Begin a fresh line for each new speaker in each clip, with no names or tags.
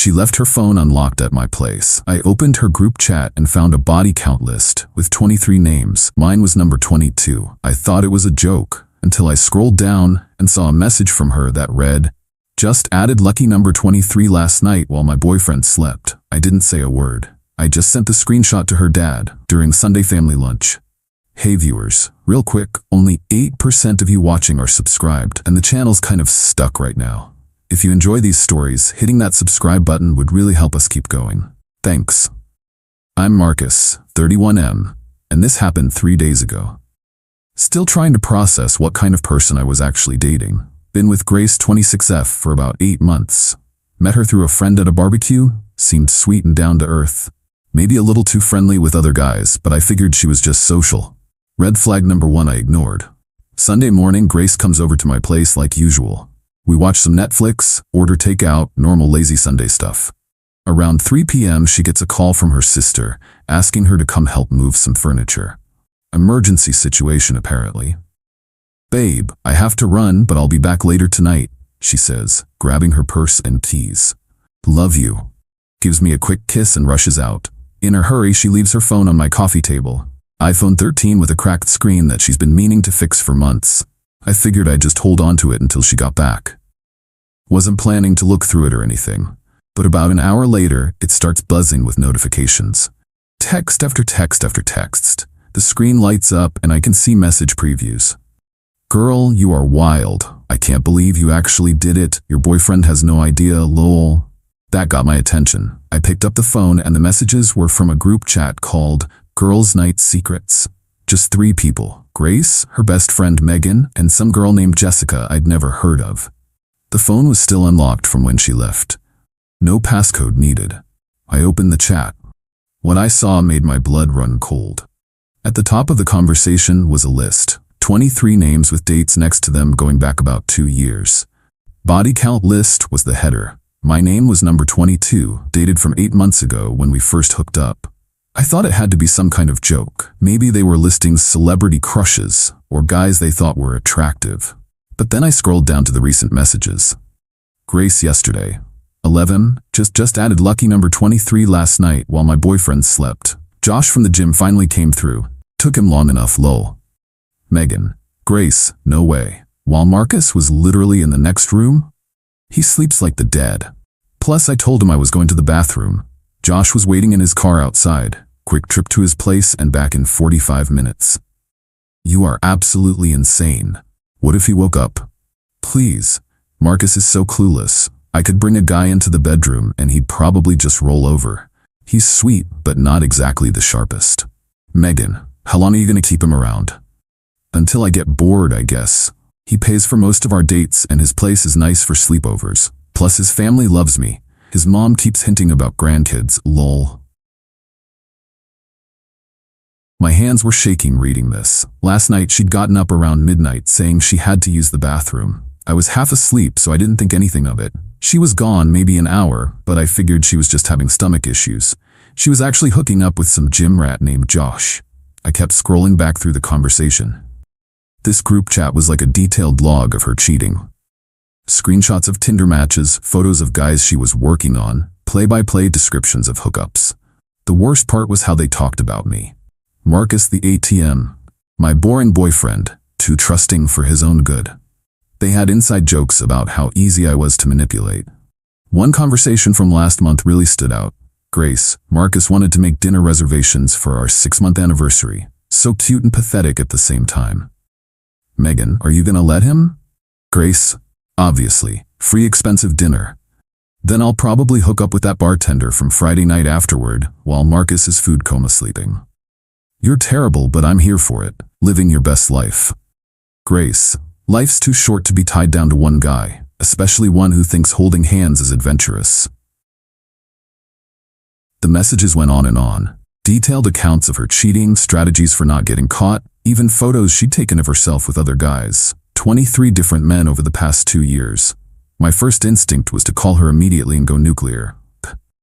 She left her phone unlocked at my place. I opened her group chat and found a body count list with 23 names. Mine was number 22. I thought it was a joke until I scrolled down and saw a message from her that read, "Just added lucky number 23 last night while my boyfriend slept." I didn't say a word. I just sent the screenshot to her dad during Sunday family lunch. Hey viewers, real quick, only 8% of you watching are subscribed, and the channel's kind of stuck right now. If you enjoy these stories, hitting that subscribe button would really help us keep going. Thanks. I'm Marcus, 31M, and this happened 3 days ago. Still trying to process what kind of person I was actually dating. Been with Grace 26F for about 8 months. Met her through a friend at a barbecue, seemed sweet and down to earth. Maybe a little too friendly with other guys, but I figured she was just social. Red flag number 1 I ignored. Sunday morning, Grace comes over to my place like usual. We watch some Netflix, order takeout, normal lazy Sunday stuff. Around 3 p.m. she gets a call from her sister, asking her to come help move some furniture. Emergency situation apparently. "Babe, I have to run, but I'll be back later tonight," she says, grabbing her purse and keys. "Love you." Gives me a quick kiss and rushes out. In a hurry, she leaves her phone on my coffee table. iPhone 13 with a cracked screen that she's been meaning to fix for months. I figured I'd just hold on to it until she got back. Wasn't planning to look through it or anything, but about an hour later, it starts buzzing with notifications. Text after text after text. The screen lights up and I can see message previews. "Girl, you are wild. I can't believe you actually did it. Your boyfriend has no idea, lol." That got my attention. I picked up the phone and the messages were from a group chat called Girls' Night Secrets. Just 3 people. Grace, her best friend Megan, and some girl named Jessica I'd never heard of. The phone was still unlocked from when she left. No passcode needed. I opened the chat. What I saw made my blood run cold. At the top of the conversation was a list. 23 names with dates next to them going back about 2 years. Body count list was the header. My name was number 22, dated from 8 months ago when we first hooked up. I thought it had to be some kind of joke. Maybe they were listing celebrity crushes or guys they thought were attractive. But then I scrolled down to the recent messages. Grace yesterday. 11, just added lucky number 23 last night while my boyfriend slept. Josh from the gym finally came through. Took him long enough, lol. Megan. Grace, no way. While Marcus was literally in the next room? He sleeps like the dead. Plus I told him I was going to the bathroom. Josh was waiting in his car outside. Quick trip to his place and back in 45 minutes. You are absolutely insane. What if he woke up? Please. Marcus is so clueless. I could bring a guy into the bedroom and he'd probably just roll over. He's sweet, but not exactly the sharpest. Megan, how long are you going to keep him around? Until I get bored, I guess. He pays for most of our dates and his place is nice for sleepovers. Plus his family loves me. His mom keeps hinting about grandkids, lol. My hands were shaking reading this. Last night she'd gotten up around midnight saying she had to use the bathroom. I was half asleep so I didn't think anything of it. She was gone maybe an hour, but I figured she was just having stomach issues. She was actually hooking up with some gym rat named Josh. I kept scrolling back through the conversation. This group chat was like a detailed log of her cheating. Screenshots of Tinder matches, photos of guys she was working on, play-by-play descriptions of hookups. The worst part was how they talked about me. Marcus the ATM, my boring boyfriend, too trusting for his own good. They had inside jokes about how easy I was to manipulate. One conversation from last month really stood out. Grace, Marcus wanted to make dinner reservations for our 6-month anniversary. So cute and pathetic at the same time. Megan, are you gonna let him? Grace, obviously, free expensive dinner. Then I'll probably hook up with that bartender from Friday night afterward while Marcus is food coma sleeping. You're terrible, but I'm here for it. Living your best life. Grace, life's too short to be tied down to one guy, especially one who thinks holding hands is adventurous. The messages went on and on. Detailed accounts of her cheating, strategies for not getting caught, even photos she'd taken of herself with other guys. 23 different men over the past 2 years. My first instinct was to call her immediately and go nuclear.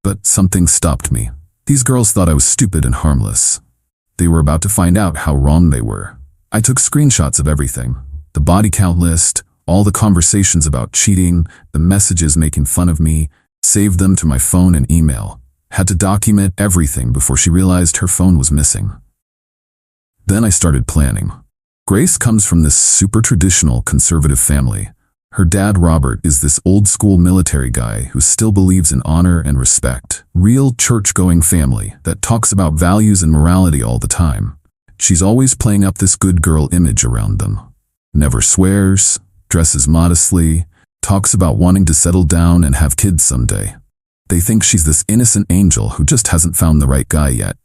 But something stopped me. These girls thought I was stupid and harmless. They were about to find out how wrong they were. I took screenshots of everything. The body count list, all the conversations about cheating, the messages making fun of me. Saved them to my phone and email. Had to document everything before she realized her phone was missing. Then I started planning. Grace comes from this super traditional conservative family. Her dad, Robert, is this old-school military guy who still believes in honor and respect. Real church-going family that talks about values and morality all the time. She's always playing up this good girl image around them. Never swears, dresses modestly, talks about wanting to settle down and have kids someday. They think she's this innocent angel who just hasn't found the right guy yet.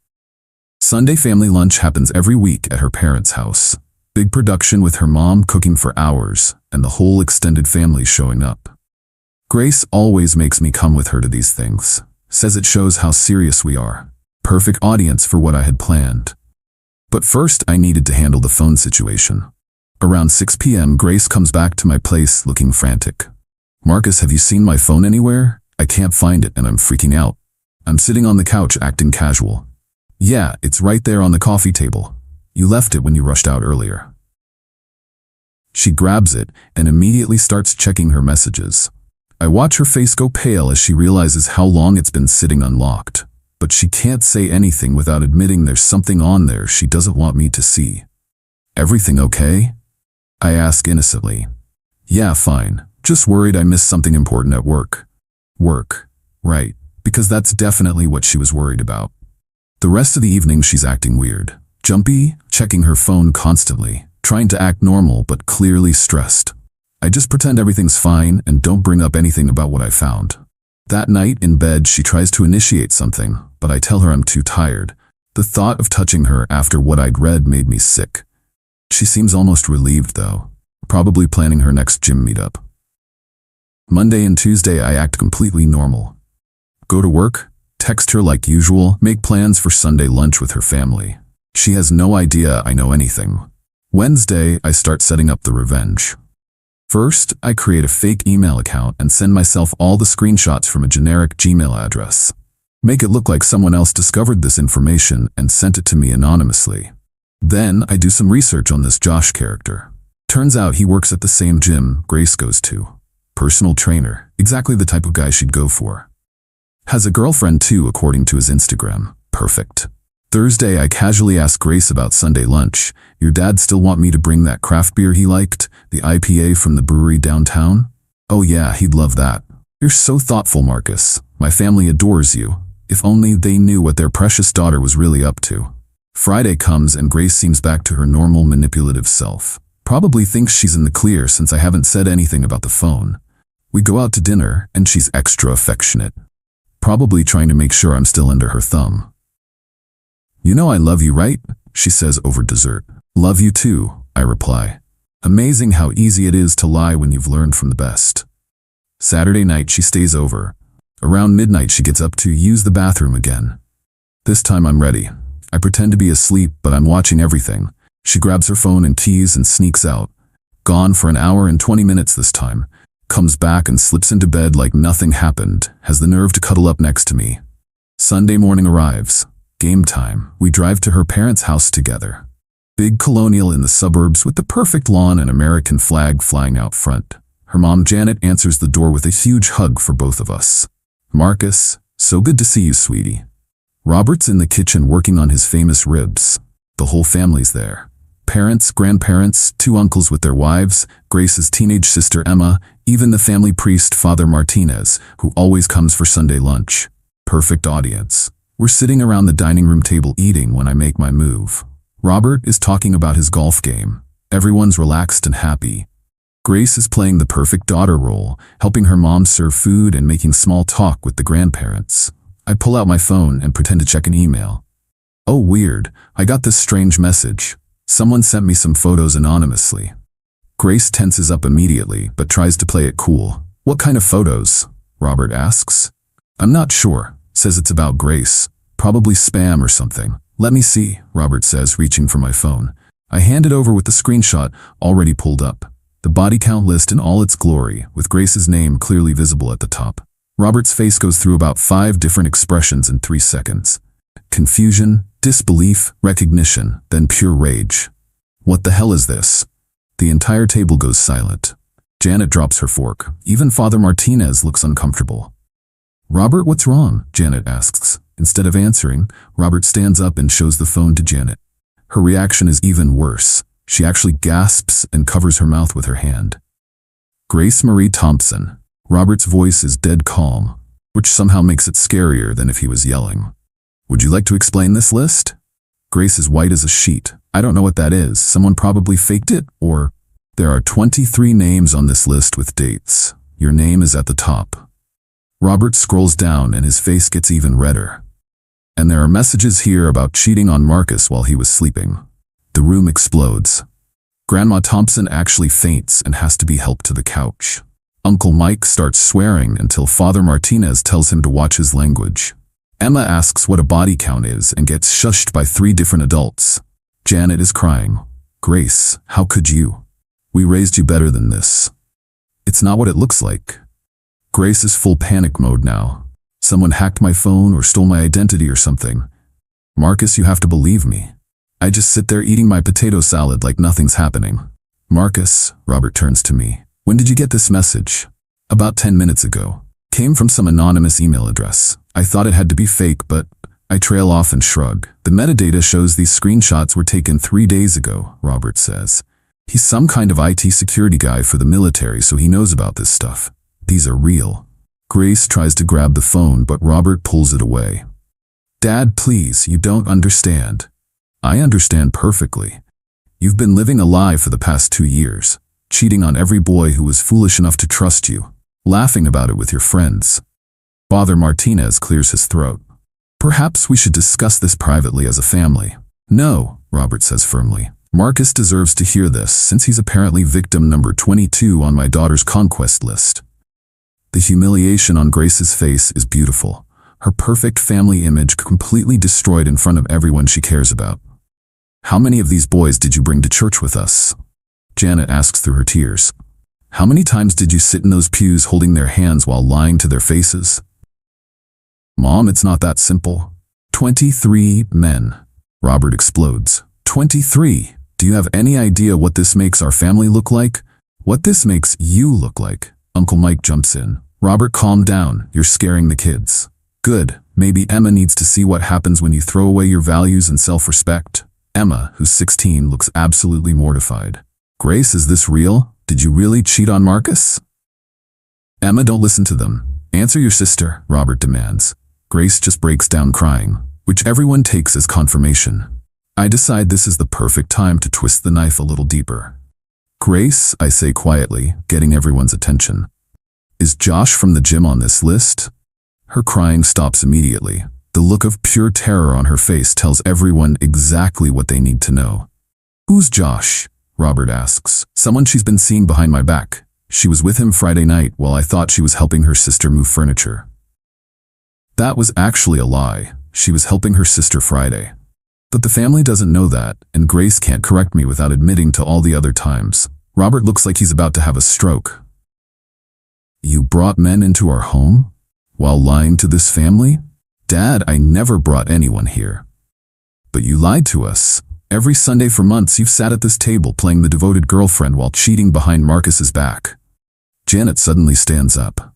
Sunday family lunch happens every week at her parents' house. Big production with her mom cooking for hours and the whole extended family showing up. Grace always makes me come with her to these things. Says it shows how serious we are. Perfect audience for what I had planned. But first I needed to handle the phone situation. Around 6 p.m. Grace comes back to my place looking frantic. "Marcus, have you seen my phone anywhere? I can't find it and I'm freaking out." I'm sitting on the couch acting casual. "Yeah, it's right there on the coffee table. You left it when you rushed out earlier." She grabs it and immediately starts checking her messages. I watch her face go pale as she realizes how long it's been sitting unlocked, but she can't say anything without admitting there's something on there she doesn't want me to see. "Everything okay?" I ask innocently. "Yeah, fine. Just worried I missed something important at work." Work. Right, because that's definitely what she was worried about. The rest of the evening she's acting weird. Jumpy, checking her phone constantly, trying to act normal but clearly stressed. I just pretend everything's fine and don't bring up anything about what I found. That night in bed she tries to initiate something, but I tell her I'm too tired. The thought of touching her after what I'd read made me sick. She seems almost relieved though, probably planning her next gym meetup. Monday and Tuesday I act completely normal. Go to work, text her like usual, make plans for Sunday lunch with her family. She has no idea I know anything. Wednesday, I start setting up the revenge. First, I create a fake email account and send myself all the screenshots from a generic Gmail address. Make it look like someone else discovered this information and sent it to me anonymously. Then, I do some research on this Josh character. Turns out he works at the same gym Grace goes to. Personal trainer, exactly the type of guy she'd go for. Has a girlfriend too, according to his Instagram. Perfect. Thursday, I casually ask Grace about Sunday lunch. "Your dad still want me to bring that craft beer he liked, the IPA from the brewery downtown?" "Oh yeah, he'd love that." "You're so thoughtful, Marcus. My family adores you. If only they knew what their precious daughter was really up to." Friday comes and Grace seems back to her normal manipulative self. Probably thinks she's in the clear since I haven't said anything about the phone. We go out to dinner and she's extra affectionate. Probably trying to make sure I'm still under her thumb. "You know I love you, right?" she says over dessert. "Love you too," I reply. Amazing how easy it is to lie when you've learned from the best. Saturday night she stays over. Around midnight she gets up to use the bathroom again. This time I'm ready. I pretend to be asleep, but I'm watching everything. She grabs her phone and keys and sneaks out. Gone for an hour and 20 minutes this time. Comes back and slips into bed like nothing happened, has the nerve to cuddle up next to me. Sunday morning arrives. Game time. We drive to her parents' house together. Big colonial in the suburbs with the perfect lawn and American flag flying out front. Her mom Janet answers the door with a huge hug for both of us. "Marcus, so good to see you, sweetie." Robert's in the kitchen working on his famous ribs. The whole family's there. Parents, grandparents, 2 uncles with their wives, Grace's teenage sister Emma, even the family priest Father Martinez, who always comes for Sunday lunch. Perfect audience. We're sitting around the dining room table eating when I make my move. Robert is talking about his golf game. Everyone's relaxed and happy. Grace is playing the perfect daughter role, helping her mom serve food and making small talk with the grandparents. I pull out my phone and pretend to check an email. Oh, weird. I got this strange message. Someone sent me some photos anonymously. Grace tenses up immediately, but tries to play it cool. "What kind of photos?" Robert asks. "I'm not sure." Says it's about Grace. Probably spam or something. "Let me see," Robert says, reaching for my phone. I hand it over with the screenshot already pulled up. The body count list in all its glory, with Grace's name clearly visible at the top. Robert's face goes through about 5 different expressions in 3 seconds. Confusion, disbelief, recognition, then pure rage. What the hell is this? The entire table goes silent. Janet drops her fork. Even Father Martinez looks uncomfortable. Robert, what's wrong? Janet asks. Instead of answering, Robert stands up and shows the phone to Janet. Her reaction is even worse. She actually gasps and covers her mouth with her hand. Grace Marie Thompson. Robert's voice is dead calm, which somehow makes it scarier than if he was yelling. Would you like to explain this list? Grace is white as a sheet. I don't know what that is. Someone probably faked it, or... There are 23 names on this list with dates. Your name is at the top. Robert scrolls down and his face gets even redder. And there are messages here about cheating on Marcus while he was sleeping. The room explodes. Grandma Thompson actually faints and has to be helped to the couch. Uncle Mike starts swearing until Father Martinez tells him to watch his language. Emma asks what a body count is and gets shushed by 3 different adults. Janet is crying. Grace, how could you? We raised you better than this. It's not what it looks like. Grace is full panic mode now. Someone hacked my phone or stole my identity or something. Marcus, you have to believe me. I just sit there eating my potato salad like nothing's happening. Marcus, Robert turns to me. When did you get this message? About 10 minutes ago. Came from some anonymous email address. I thought it had to be fake, but I trail off and shrug. The metadata shows these screenshots were taken 3 days ago, Robert says. He's some kind of IT security guy for the military, so he knows about this stuff. These are real. Grace tries to grab the phone, but Robert pulls it away. Dad, please, you don't understand. I understand perfectly. You've been living a lie for the past 2 years, cheating on every boy who was foolish enough to trust you, laughing about it with your friends. Father Martinez clears his throat. Perhaps we should discuss this privately as a family. No, Robert says firmly. Marcus deserves to hear this, since he's apparently victim number 22 on my daughter's conquest list. The humiliation on Grace's face is beautiful. Her perfect family image completely destroyed in front of everyone she cares about. How many of these boys did you bring to church with us? Janet asks through her tears. How many times did you sit in those pews holding their hands while lying to their faces? Mom, it's not that simple. 23 men. Robert explodes. 23. Do you have any idea what this makes our family look like? What this makes you look like? Uncle Mike jumps in. Robert, calm down. You're scaring the kids. Good. Maybe Emma needs to see what happens when you throw away your values and self-respect. Emma, who's 16, looks absolutely mortified. Grace, is this real? Did you really cheat on Marcus? Emma, don't listen to them. Answer your sister, Robert demands. Grace just breaks down crying, which everyone takes as confirmation. I decide this is the perfect time to twist the knife a little deeper. Grace, I say quietly, getting everyone's attention. Is Josh from the gym on this list? Her crying stops immediately. The look of pure terror on her face tells everyone exactly what they need to know. Who's Josh? Robert asks. Someone she's been seeing behind my back. She was with him Friday night while I thought she was helping her sister move furniture. That was actually a lie. She was helping her sister Friday. But the family doesn't know that, and Grace can't correct me without admitting to all the other times. Robert looks like he's about to have a stroke. You brought men into our home? While lying to this family? Dad, I never brought anyone here. But you lied to us. Every Sunday for months you've sat at this table playing the devoted girlfriend while cheating behind Marcus's back. Janet suddenly stands up.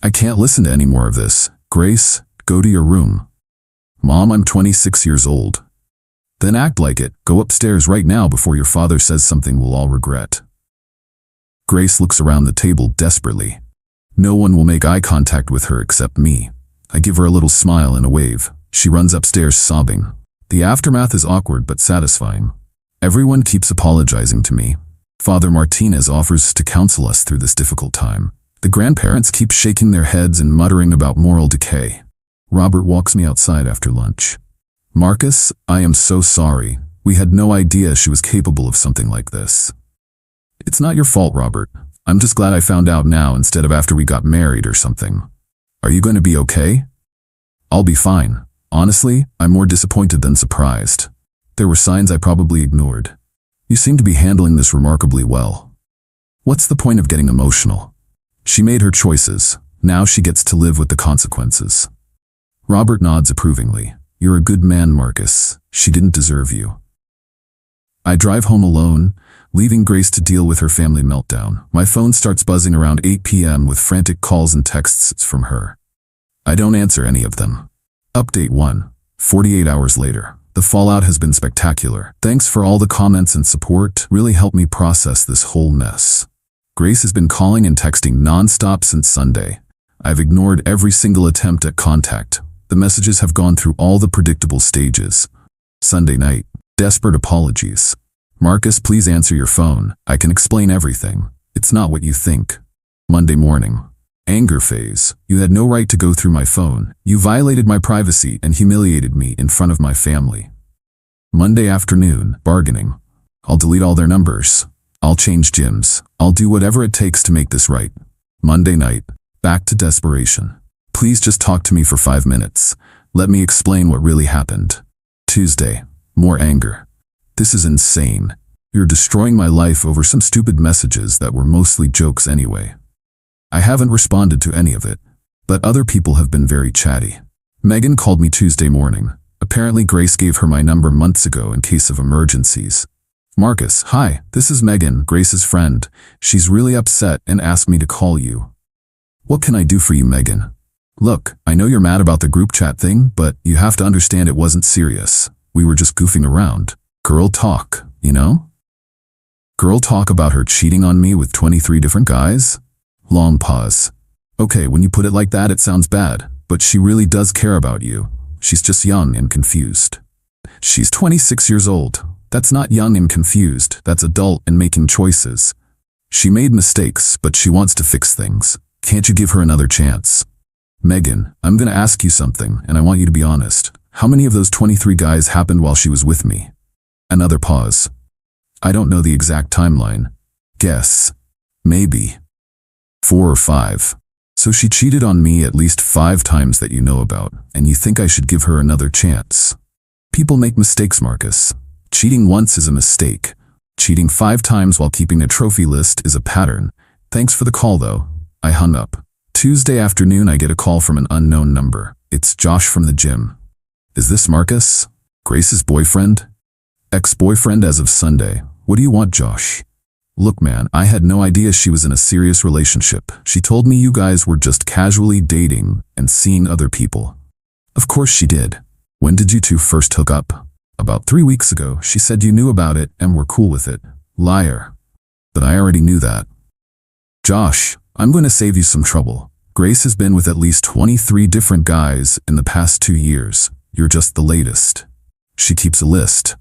I can't listen to any more of this. Grace, go to your room. Mom, I'm 26 years old. Then act like it. Go upstairs right now before your father says something we'll all regret. Grace looks around the table desperately. No one will make eye contact with her except me. I give her a little smile and a wave. She runs upstairs sobbing. The aftermath is awkward but satisfying. Everyone keeps apologizing to me. Father Martinez offers to counsel us through this difficult time. The grandparents keep shaking their heads and muttering about moral decay. Robert walks me outside after lunch. Marcus, I am so sorry. We had no idea she was capable of something like this. It's not your fault, Robert. I'm just glad I found out now instead of after we got married or something. Are you going to be okay? I'll be fine. Honestly, I'm more disappointed than surprised. There were signs I probably ignored. You seem to be handling this remarkably well. What's the point of getting emotional? She made her choices. Now she gets to live with the consequences. Robert nods approvingly. You're a good man, Marcus. She didn't deserve you. I drive home alone, leaving Grace to deal with her family meltdown. My phone starts buzzing around 8 p.m. with frantic calls and texts from her. I don't answer any of them. Update 1. 48 hours later. The fallout has been spectacular. Thanks for all the comments and support. Really helped me process this whole mess. Grace has been calling and texting non-stop since Sunday. I've ignored every single attempt at contact. The messages have gone through all the predictable stages. Sunday night. Desperate apologies. Marcus, please answer your phone. I can explain everything. It's not what you think. Monday morning. Anger phase. You had no right to go through my phone. You violated my privacy and humiliated me in front of my family. Monday afternoon. Bargaining. I'll delete all their numbers. I'll change gyms. I'll do whatever it takes to make this right. Monday night. Back to desperation. Please just talk to me for 5 minutes. Let me explain what really happened. Tuesday. More anger. This is insane. You're destroying my life over some stupid messages that were mostly jokes anyway. I haven't responded to any of it, but other people have been very chatty. Megan called me Tuesday morning. Apparently Grace gave her my number months ago in case of emergencies. Marcus, hi, this is Megan, Grace's friend. She's really upset and asked me to call you. What can I do for you, Megan? Look, I know you're mad about the group chat thing, but you have to understand it wasn't serious. We were just goofing around. Girl talk, you know? Girl talk about her cheating on me with 23 different guys? Long pause. Okay, when you put it like that, it sounds bad, but she really does care about you. She's just young and confused. She's 26 years old. That's not young and confused, that's adult and making choices. She made mistakes, but she wants to fix things. Can't you give her another chance? Megan, I'm gonna ask you something, and I want you to be honest. How many of those 23 guys happened while she was with me? Another pause. I don't know the exact timeline. Guess. Maybe 4 or 5. So she cheated on me at least 5 times that you know about, and you think I should give her another chance. People make mistakes, Marcus. Cheating once is a mistake. Cheating 5 times while keeping a trophy list is a pattern. Thanks for the call, though. I hung up. Tuesday afternoon, I get a call from an unknown number. It's Josh from the gym. Is this Marcus? Grace's boyfriend? Ex-boyfriend as of Sunday. What do you want, Josh? Look, man, I had no idea she was in a serious relationship. She told me you guys were just casually dating and seeing other people. Of course she did. When did you two first hook up? About 3 weeks ago. She said you knew about it and were cool with it. Liar. But I already knew that. Josh, I'm going to save you some trouble. Grace has been with at least 23 different guys in the past 2 years. You're just the latest. She keeps a list.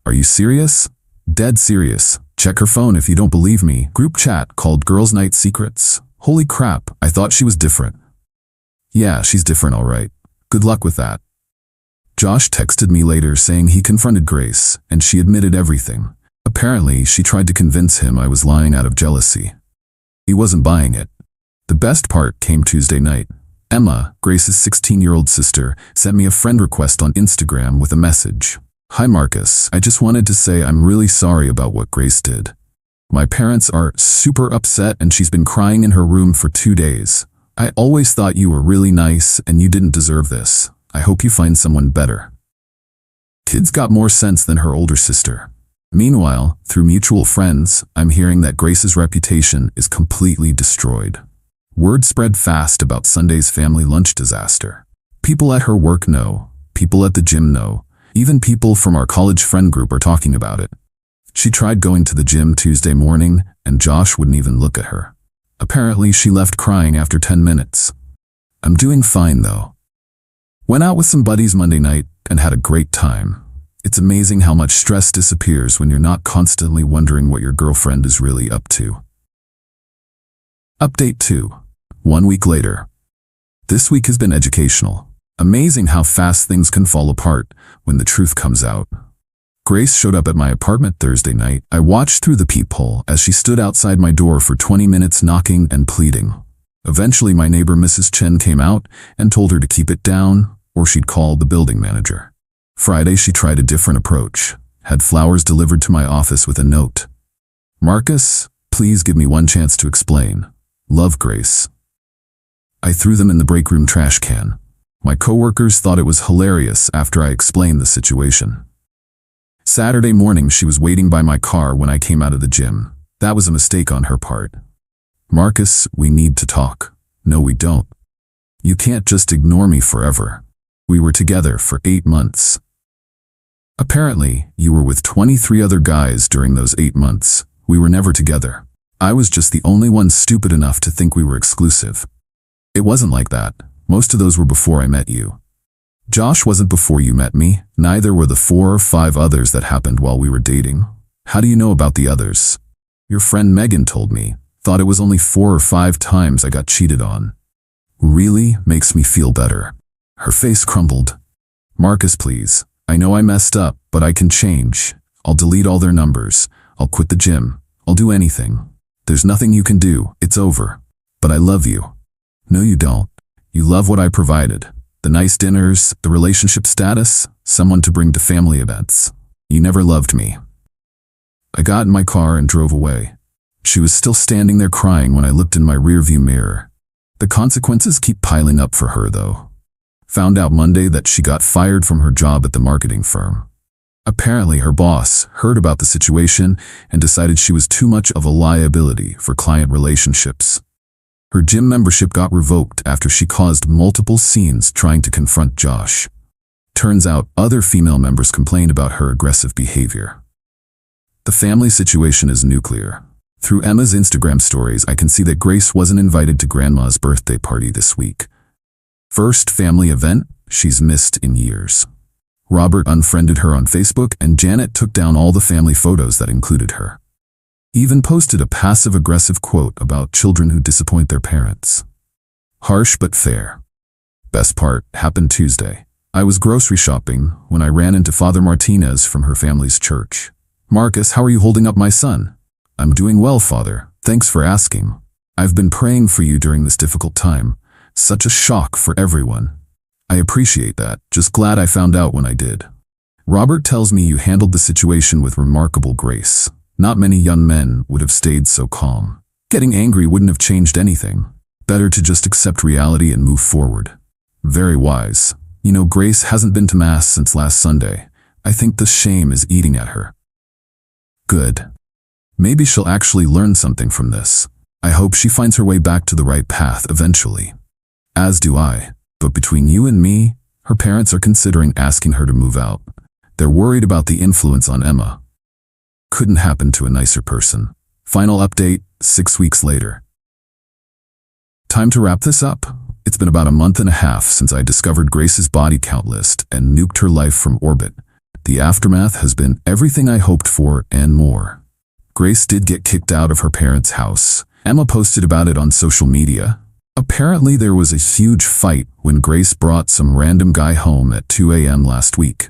Are you serious? Dead serious. Check her phone if you don't believe me. Group chat called Girls Night Secrets. Holy crap, I thought she was different. Yeah, she's different, all right. Good luck with that. Josh texted me later saying he confronted Grace, and she admitted everything. Apparently, she tried to convince him I was lying out of jealousy. He wasn't buying it. The best part came Tuesday night. Emma, Grace's 16-year-old sister, sent me a friend request on Instagram with a message. Hi Marcus, I just wanted to say I'm really sorry about what Grace did. My parents are super upset and she's been crying in her room for 2 days. I always thought you were really nice and you didn't deserve this. I hope you find someone better. Kid's got more sense than her older sister. Meanwhile, through mutual friends, I'm hearing that Grace's reputation is completely destroyed. Word spread fast about Sunday's family lunch disaster. People at her work know, people at the gym know, even people from our college friend group are talking about it. She tried going to the gym Tuesday morning, and Josh wouldn't even look at her. Apparently, she left crying after 10 minutes. I'm doing fine, though. Went out with some buddies Monday night and had a great time. It's amazing how much stress disappears when you're not constantly wondering what your girlfriend is really up to. Update 2. 1 week later. This week has been educational. Amazing how fast things can fall apart when the truth comes out. Grace showed up at my apartment Thursday night. I watched through the peephole as she stood outside my door for 20 minutes knocking and pleading. Eventually, my neighbor Mrs. Chen came out and told her to keep it down or she'd call the building manager. Friday, she tried a different approach, had flowers delivered to my office with a note. Marcus, please give me one chance to explain. Love, Grace. I threw them in the break room trash can. My coworkers thought it was hilarious after I explained the situation. Saturday morning, she was waiting by my car when I came out of the gym. That was a mistake on her part. Marcus, we need to talk. No, we don't. You can't just ignore me forever. We were together for 8 months. Apparently, you were with 23 other guys during those 8 months. We were never together. I was just the only one stupid enough to think we were exclusive. It wasn't like that. Most of those were before I met you. Josh wasn't before you met me, neither were the 4 or 5 others that happened while we were dating. How do you know about the others? Your friend Megan told me, thought it was only 4 or 5 times I got cheated on. Really makes me feel better. Her face crumbled. Marcus, please. I know I messed up, but I can change. I'll delete all their numbers. I'll quit the gym. I'll do anything. There's nothing you can do. It's over. But I love you. No, you don't. You love what I provided. The nice dinners, the relationship status, someone to bring to family events. You never loved me. I got in my car and drove away. She was still standing there crying when I looked in my rearview mirror. The consequences keep piling up for her, though. Found out Monday that she got fired from her job at the marketing firm. Apparently, her boss heard about the situation and decided she was too much of a liability for client relationships. Her gym membership got revoked after she caused multiple scenes trying to confront Josh. Turns out other female members complained about her aggressive behavior. The family situation is nuclear. Through Emma's Instagram stories, I can see that Grace wasn't invited to Grandma's birthday party this week. First family event she's missed in years. Robert unfriended her on Facebook, and Janet took down all the family photos that included her. Even posted a passive-aggressive quote about children who disappoint their parents. Harsh but fair. Best part happened Tuesday. I was grocery shopping when I ran into Father Martinez from her family's church. Marcus, how are you holding up, my son? I'm doing well, Father. Thanks for asking. I've been praying for you during this difficult time. Such a shock for everyone. I appreciate that. Just glad I found out when I did. Robert tells me you handled the situation with remarkable grace. Not many young men would have stayed so calm. Getting angry wouldn't have changed anything. Better to just accept reality and move forward. Very wise. You know, Grace hasn't been to Mass since last Sunday. I think the shame is eating at her. Good. Maybe she'll actually learn something from this. I hope she finds her way back to the right path eventually. As do I. But between you and me, her parents are considering asking her to move out. They're worried about the influence on Emma. Couldn't happen to a nicer person. Final update, 6 weeks later. Time to wrap this up. It's been about a month and a half since I discovered Grace's body count list and nuked her life from orbit. The aftermath has been everything I hoped for and more. Grace did get kicked out of her parents' house. Emma posted about it on social media. Apparently there was a huge fight when Grace brought some random guy home at 2 a.m. last week.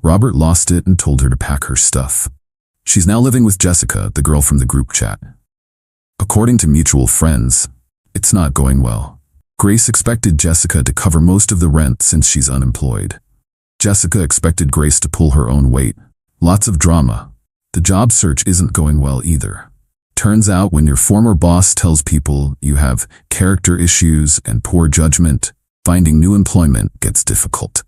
Robert lost it and told her to pack her stuff. She's now living with Jessica, the girl from the group chat. According to mutual friends, it's not going well. Grace expected Jessica to cover most of the rent since she's unemployed. Jessica expected Grace to pull her own weight. Lots of drama. The job search isn't going well either. Turns out when your former boss tells people you have character issues and poor judgment, finding new employment gets difficult.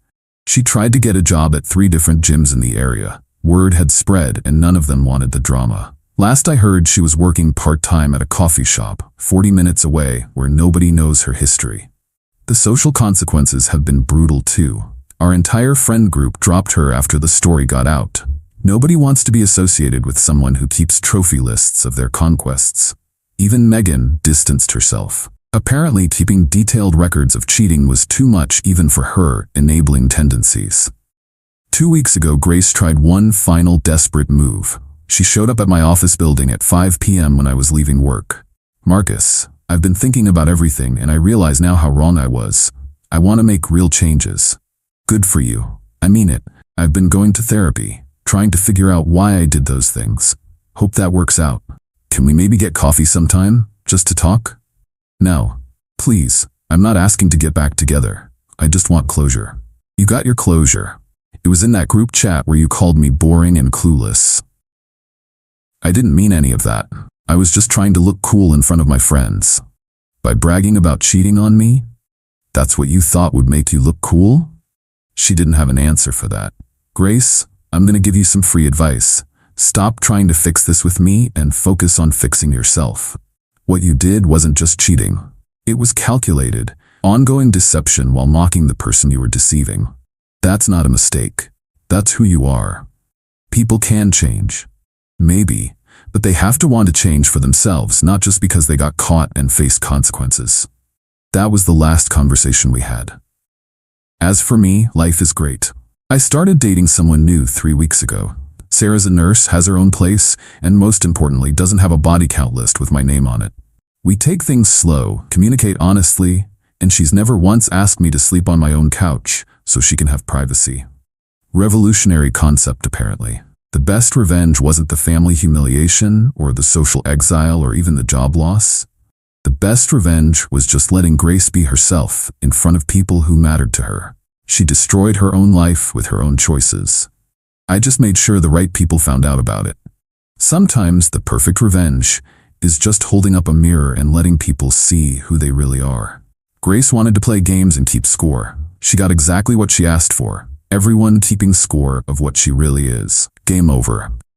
She tried to get a job at 3 different gyms in the area. Word had spread and none of them wanted the drama. Last I heard, she was working part-time at a coffee shop, 40 minutes away, where nobody knows her history. The social consequences have been brutal too. Our entire friend group dropped her after the story got out. Nobody wants to be associated with someone who keeps trophy lists of their conquests. Even Megan distanced herself. Apparently, keeping detailed records of cheating was too much even for her enabling tendencies. 2 weeks ago, Grace tried one final desperate move. She showed up at my office building at 5 p.m. when I was leaving work. Marcus, I've been thinking about everything and I realize now how wrong I was. I want to make real changes. Good for you. I mean it. I've been going to therapy, trying to figure out why I did those things. Hope that works out. Can we maybe get coffee sometime, just to talk? No. Please, I'm not asking to get back together. I just want closure. You got your closure. It was in that group chat where you called me boring and clueless. I didn't mean any of that. I was just trying to look cool in front of my friends. By bragging about cheating on me? That's what you thought would make you look cool? She didn't have an answer for that. Grace, I'm gonna give you some free advice. Stop trying to fix this with me and focus on fixing yourself. What you did wasn't just cheating. It was calculated. Ongoing deception while mocking the person you were deceiving. That's not a mistake. That's who you are. People can change. Maybe, but they have to want to change for themselves, not just because they got caught and faced consequences. That was the last conversation we had. As for me, life is great. I started dating someone new 3 weeks ago. Sarah's a nurse, has her own place, and most importantly, doesn't have a body count list with my name on it. We take things slow, communicate honestly, and she's never once asked me to sleep on my own couch so she can have privacy. Revolutionary concept, apparently. The best revenge wasn't the family humiliation or the social exile or even the job loss. The best revenge was just letting Grace be herself in front of people who mattered to her. She destroyed her own life with her own choices. I just made sure the right people found out about it. Sometimes the perfect revenge is just holding up a mirror and letting people see who they really are. Grace wanted to play games and keep score. She got exactly what she asked for. Everyone keeping score of what she really is. Game over.